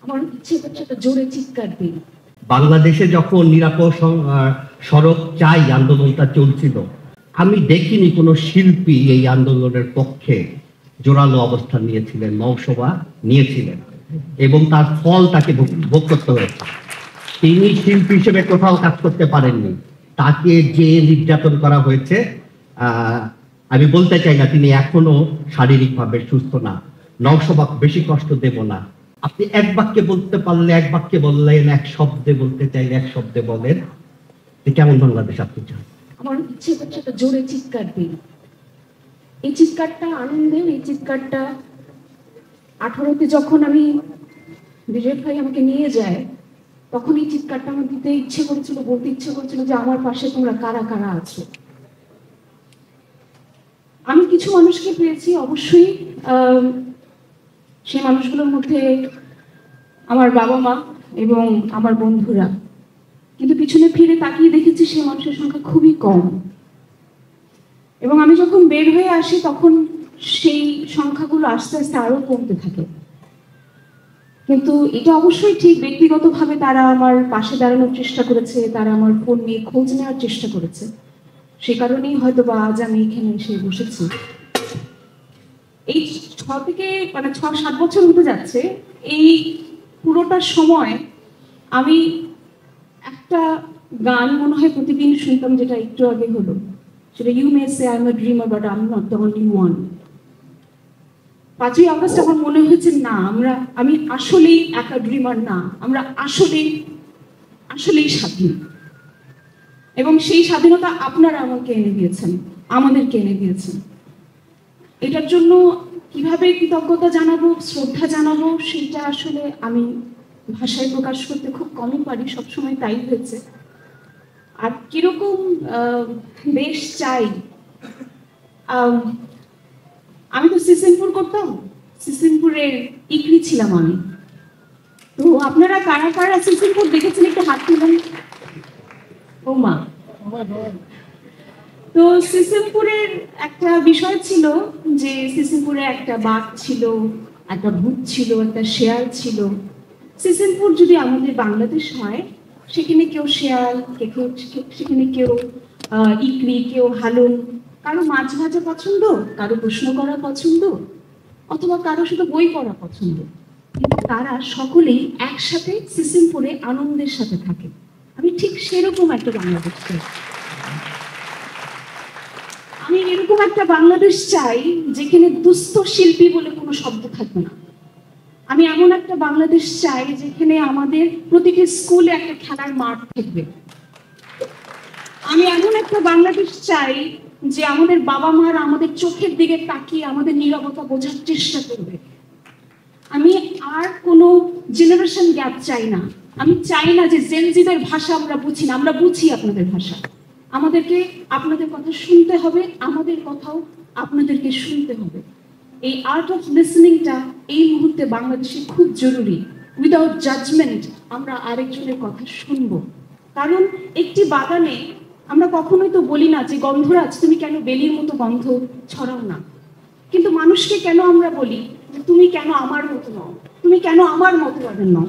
আমার ইচ্ছে করছে একটা জোরে চিৎকার দিই। বাংলাদেশে যখন নিরাপদ সড়ক চাই আন্দোলনটা চলছিল, আমি দেখিনি কোনো শিল্পী এই আন্দোলনের পক্ষে জোরালো অবস্থান নিয়েছিলেন, মৌসভা নিয়েছিলেন এবং তার ফল তাকে ভোগ করতে হয়েছে। তিনি শিল্পী হিসেবে কোথাও কাজ করতে পারেননি, তাকে যে নির্যাতন করা হয়েছে। আমি বলতে চাই না তিনি এখনো শারীরিকভাবে সুস্থ না। নওশবা বেশি কষ্ট দেব না। আপনি এক বাক্যে বলতে পারলে এক বাক্যে বললেন, এক শব্দে বলতে চাইলে এক শব্দে বলেন, কেমন বাংলাদেশ আপনি চান? আমার ইচ্ছে করছে একটা জোরে চিৎকার দিই। এই চিৎকারটা আনন্দের, এই চিৎকারটা 18তে যখন আমি বিজয় ভাই আমাকে নিয়ে যায়, তখন এই চিৎকারটা আমার দিতে ইচ্ছে করেছিল, বলতে ইচ্ছে করেছিল যে আমার পাশে তোমরা কারা কারা আছো। আমি কিছু মানুষকে পেয়েছি অবশ্যই, সেই মানুষগুলোর মধ্যে আমার বাবা মা এবং আমার বন্ধুরা, কিন্তু পিছনে ফিরে তাকিয়ে দেখেছি সেই মানুষের সংখ্যা খুবই কম। এবং আমি যখন বের হয়ে আসি তখন সেই সংখ্যাগুলো আস্তে আস্তে আরো কমতে থাকে। কিন্তু এটা অবশ্যই ঠিক, ব্যক্তিগতভাবে তারা আমার পাশে দাঁড়ানোর চেষ্টা করেছে, তারা আমার ফোন নিয়ে খোঁজ নেওয়ার চেষ্টা করেছে। সে কারণেই হয়তো বা আজ আমি এখানে এসে বসেছি। এই 6-7 বছর হতে যাচ্ছে। এই পুরোটা সময় আমি একটা গান মনে হয় প্রতিদিন শুনতাম, যেটা একটু আগে হলো, সেটা you may say I am a dreamer but I am not the only one. 5ই আগস্ট আমার মনে হয়েছে না, আমি আসলেই একা ড্রিমার না, আমরা আসলেই স্বাধীন। এবং সেই স্বাধীনতা আপনারা আমাকে এনে দিয়েছেন, আমাদেরকে এনে দিয়েছেন। এটার জন্য কিভাবে কৃতজ্ঞতা জানাবো, শ্রদ্ধা জানাবো, সেটা আসলে আমি ভাষায় প্রকাশ করতে খুব কমই পারি, সবসময় তাই হয়েছে। আর কিরকম দেশ চাই, আমি তো সিসিমপুর করতাম, সিসিমপুরের ইকরি ছিলাম আমি। তো আপনারা কারা কারা সিসিমপুর দেখেছেন একটু হাত তুলেন। ও মা। তো সিসিমপুরের একটা বিষয় ছিল যে সিসিমপুরে একটা বাঘ ছিল, একটা ভূত ছিল, একটা শেয়াল ছিল। সিসিমপুর যদি আমাদের বাংলাদেশ হয়, সেখানে কেউ শেয়াল, সেখানে কেউ ইকরি, কেউ হালুন, কারো মাছ ভাজা পছন্দ, কারো প্রশ্ন করা পছন্দ, অথবা কারো শুধু বই পড়া পছন্দ। কিন্তু তারা সকলেই একসাথে সিসিমপুরে আনন্দের সাথে থাকে। আমি ঠিক সেরকম একটা বাংলাদেশ চাই। আমি এরকম একটা বাংলাদেশ চাই যেখানে দুস্থ শিল্পী বলে কোনো শব্দ থাকবে না। আমি এমন একটা বাংলাদেশ চাই যেখানে আমাদের প্রতিটি স্কুলে একটা খেলার মাঠ থাকবে। আমি এমন একটা বাংলাদেশ চাই যে আমাদের বাবা মারা আমাদের চোখের দিকে তাকিয়ে আমাদের নীরবতা বোঝার চেষ্টা করবে। আমি আর কোনো জেনারেশন গ্যাপ চাই না। আমি চাই না যে জেনজিদের ভাষা আমরা বুঝি না, আমরা বুঝি আপনাদের ভাষা। আমাদেরকে আপনাদের কথা শুনতে হবে, আমাদের কথাও আপনাদেরকে শুনতে হবে। এই আর্ট অফ লিসনিংটা এই মুহূর্তে বাংলাদেশে খুব জরুরি। উইদাউট জাজমেন্ট আমরা আরেকজনের কথা শুনবো। কারণ একটি বাগানে আমরা কখনোই তো বলি না যে গন্ধরাজ তুমি কেন বেলির মতো গন্ধ ছড়াও না, কিন্তু মানুষকে কেন আমরা বলি তুমি কেন আমার মতো নও, তুমি কেন আমার মতবাদের নও।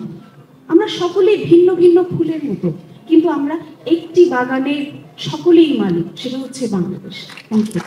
আমরা সকলেই ভিন্ন ভিন্ন ফুলের মতো, কিন্তু আমরা একটি বাগানের সকলেই মালিক, সেটা হচ্ছে বাংলাদেশ। Thank you.